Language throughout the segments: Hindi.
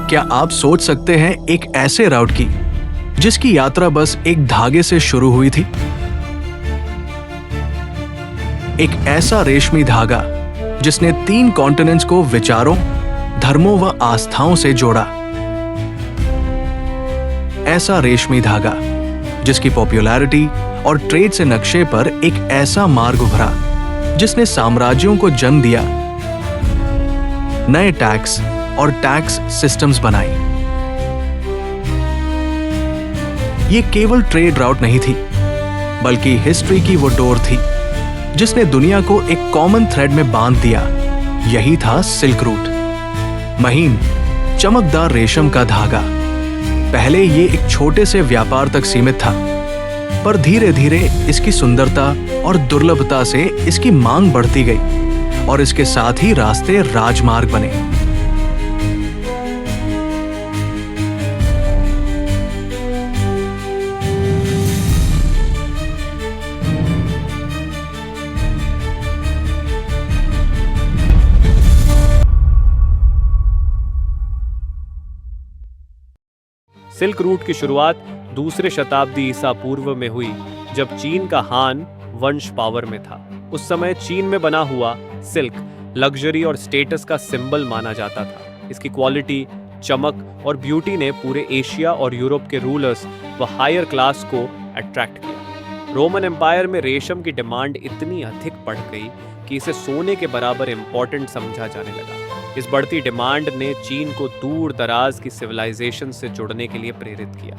क्या आप सोच सकते हैं एक ऐसे राउट की जिसकी यात्रा बस एक धागे से शुरू हुई थी? एक ऐसा रेशमी धागा जिसने 3 कॉन्टिनेंट्स को विचारों, धर्मों व आस्थाओं से जोड़ा। ऐसा रेशमी धागा जिसकी पॉपुलैरिटी और ट्रेड से नक्शे पर एक ऐसा मार्ग उभरा जिसने साम्राज्यों को जन्म दिया, नए टैक्स और टैक्स सिस्टम्स बनाई। ये केवल ट्रेड राउट नहीं थी, बल्कि हिस्ट्री की वो डोर थी जिसने दुनिया को एक कॉमन थ्रेड में बांध दिया। यही था सिल्क रूट, महीन चमकदार रेशम का धागा। पहले ये एक छोटे से व्यापार तक सीमित था, पर धीरे धीरे इसकी सुंदरता और दुर्लभता से इसकी मांग बढ़ती गई और इसके साथ ही रास्ते राजमार्ग बने। सिल्क रूट की शुरुआत दूसरे शताब्दी ईसा पूर्व में हुई, जब चीन का हान वंश पावर में था। उस समय चीन में बना हुआ सिल्क लग्जरी और स्टेटस का सिंबल माना जाता था। इसकी क्वालिटी, चमक और ब्यूटी ने पूरे एशिया और यूरोप के रूलर्स व हायर क्लास को अट्रैक्ट किया। रोमन एम्पायर में रेशम की डिमांड इतनी अधिक बढ़ गई कि इसे सोने के बराबर इंपॉर्टेंट समझा जाने लगा। इस बढ़ती डिमांड ने चीन को दूर दराज की सिविलाइजेशन से जुड़ने के लिए प्रेरित किया।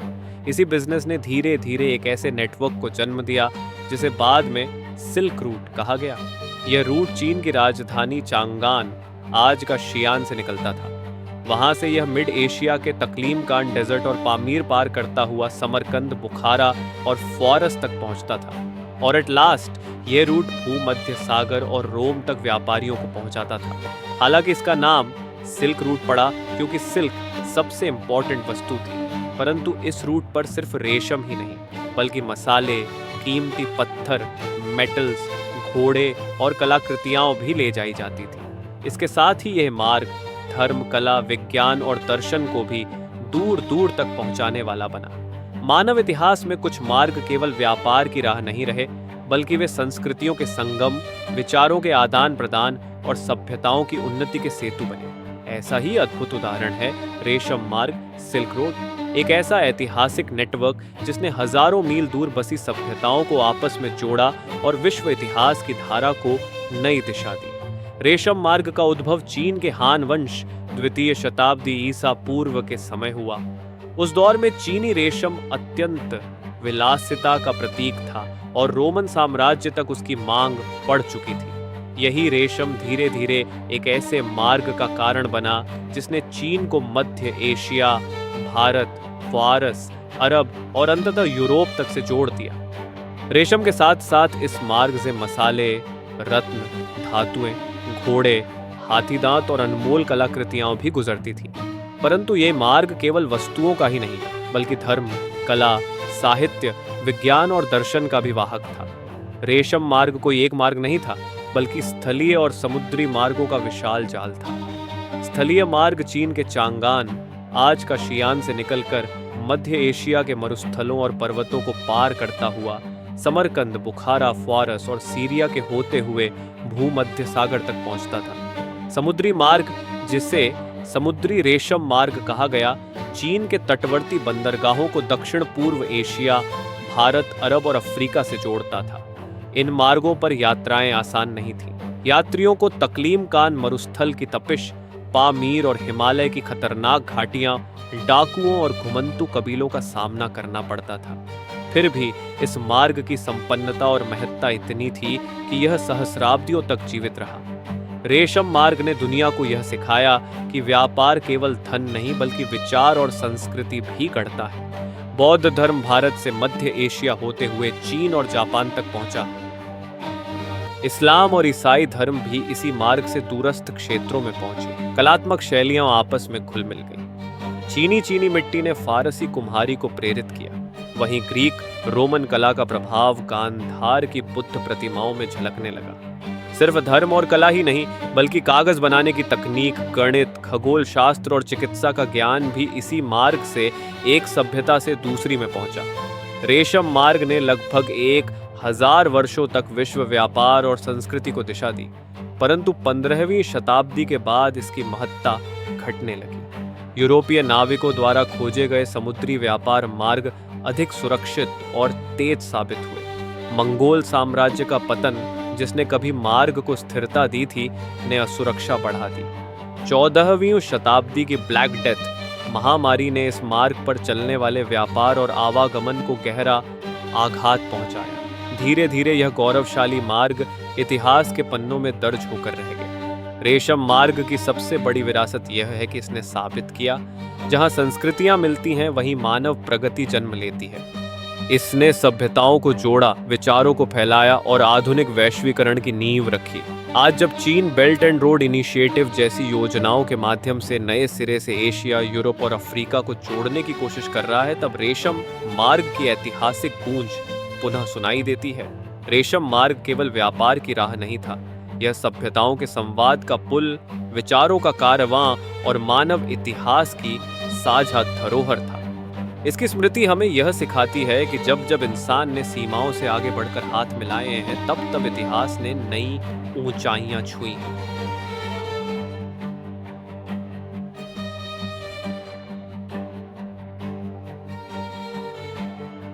इसी बिजनेस ने धीरे धीरे एक ऐसे नेटवर्क को जन्म दिया जिसे बाद में सिल्क रूट कहा गया। यह रूट चीन की राजधानी चांगान, आज का शियान से निकलता था। वहां से यह मिड एशिया के तकलीमकान डेजर्ट और पामीर पार करता हुआ समरकंद, बुखारा और फ़ारस तक पहुंचता था, और एट लास्ट यह रूट भूमध्य सागर और रोम तक व्यापारियों को पहुंचाता था। हालांकि इसका नाम सिल्क रूट पड़ा क्योंकि सिल्क सबसे इंपॉर्टेंट वस्तु थी, परंतु इस रूट पर सिर्फ रेशम ही नहीं बल्कि मसाले, कीमती पत्थर, मेटल्स, घोड़े और कलाकृतियां भी ले जाई जाती थी। इसके साथ ही यह मार्ग धर्म, कला, विज्ञान और दर्शन को भी दूर दूर तक पहुंचाने वाला बना। मानव इतिहास में कुछ मार्ग केवल व्यापार की राह नहीं रहे, बल्कि वे संस्कृतियों के संगम, विचारों के आदान प्रदान और सभ्यताओं की उन्नति के सेतु बने। ऐसा ही अद्भुत उदाहरण है रेशम मार्ग, सिल्क रोड, एक ऐसा ऐतिहासिक नेटवर्क जिसने हजारों मील दूर बसी सभ्यताओं को आपस में जोड़ा और विश्व इतिहास की धारा को नई दिशा दी। रेशम मार्ग का उद्भव चीन के हान वंश 2वीं शताब्दी ईसा पूर्व के समय हुआ। उस दौर में चीनी रेशम अत्यंत विलासिता का प्रतीक था और रोमन साम्राज्य तक उसकी मांग बढ़ चुकी थी। यही रेशम धीरे धीरे एक ऐसे मार्ग का कारण बना जिसने चीन को मध्य एशिया, भारत, फारस, अरब और अंततः यूरोप तक से जोड़ दिया। रेशम के साथ साथ इस मार्ग से मसाले, रत्न, धातुएं, घोड़े, हाथी दांत और अनमोल कलाकृतियां भी गुजरती थीं। परंतु ये मार्ग केवल वस्तुओं का ही नहीं बल्कि धर्म, कला, साहित्य, विज्ञान और दर्शन का भी वाहक था। रेशम मार्ग कोई एक मार्ग नहीं था, बल्कि स्थलीय और समुद्री मार्गों का विशाल जाल था। स्थलीय मार्ग चीन के चांगान, आज का शियान से निकलकर मध्य एशिया के मरुस्थलों और पर्वतों को पार करता हुआ समरकंद, बुखारा, फ़ारस और सीरिया के होते हुए भूमध्य सागर तक पहुंचता था। समुद्री मार्ग, जिसे समुद्री रेशम मार्ग कहा गया, चीन के तटवर्ती बंदरगाहों को दक्षिण पूर्व एशिया, भारत, अरब और अफ्रीका से जोड़ता था। इन मार्गों पर यात्राएं आसान नहीं थीं। यात्रियों को तकलीमकान मरुस्थल की तपिश, पामीर और हिमालय की खतरनाक घाटियां, डाकुओं और घुमंतु कबीलों का सामना करना पड़ता था। फिर भी इस मार्ग की संपन्नता और महत्ता इतनी थी कि यह सहस्राब्दियों तक जीवित रहा। रेशम मार्ग ने दुनिया को यह सिखाया कि व्यापार केवल धन नहीं बल्कि विचार और संस्कृति भी गढ़ता है। बौद्ध धर्म भारत से मध्य एशिया होते हुए चीन और जापान तक पहुंचा। इस्लाम और ईसाई धर्म भी इसी मार्ग से दूरस्थ क्षेत्रों में पहुंचे। कलात्मक शैलियां आपस में घुल मिल गईं। चीनी मिट्टी ने फारसी कुम्हारी को प्रेरित किया, वहीं ग्रीक रोमन कला का प्रभाव गांधार की बुद्ध प्रतिमाओं में झलकने लगा। सिर्फ धर्म और कला ही नहीं, बल्कि कागज बनाने की तकनीक, गणित, खगोल शास्त्र और चिकित्सा का ज्ञान भी इसी मार्ग से एक सभ्यता से दूसरी में पहुंचा। रेशम मार्ग ने लगभग 1000 वर्षों तक विश्व व्यापार और संस्कृति को दिशा दी, परंतु 15वीं शताब्दी के बाद इसकी महत्ता घटने लगी। यूरोपीय नाविकों द्वारा खोजे गए समुद्री व्यापार मार्ग अधिक सुरक्षित और तेज साबित हुए। मंगोल साम्राज्य का पतन, जिसने कभी मार्ग को स्थिरता दी थी, ने असुरक्षा बढ़ा दी। 14वीं शताब्दी की ब्लैक डेथ महामारी ने इस मार्ग पर चलने वाले व्यापार और आवागमन को गहरा आघात पहुंचाया। धीरे धीरे यह गौरवशाली मार्ग इतिहास के पन्नों में दर्ज होकर रह गया। रेशम मार्ग की सबसे बड़ी विरासत यह है कि इसने साबित किया, जहां संस्कृतियां मिलती हैं वहीं मानव प्रगति जन्म लेती है। इसने सभ्यताओं को जोड़ा, विचारों को फैलाया और आधुनिक वैश्वीकरण की नींव रखी। आज जब चीन बेल्ट एंड रोड इनिशिएटिव जैसी योजनाओं के माध्यम से नए सिरे से एशिया, यूरोप और अफ्रीका को जोड़ने की कोशिश कर रहा है, तब रेशम मार्ग की ऐतिहासिक गूंज पुनः सुनाई देती है। रेशम मार्ग केवल व्यापार की राह नहीं था, यह सभ्यताओं के संवाद का पुल, विचारों का कारवां और मानव इतिहास की साझा धरोहर था। इसकी स्मृति हमें यह सिखाती है कि जब जब इंसान ने सीमाओं से आगे बढ़कर हाथ मिलाए हैं, तब तब इतिहास ने नई ऊंचाइयां छुई हैं।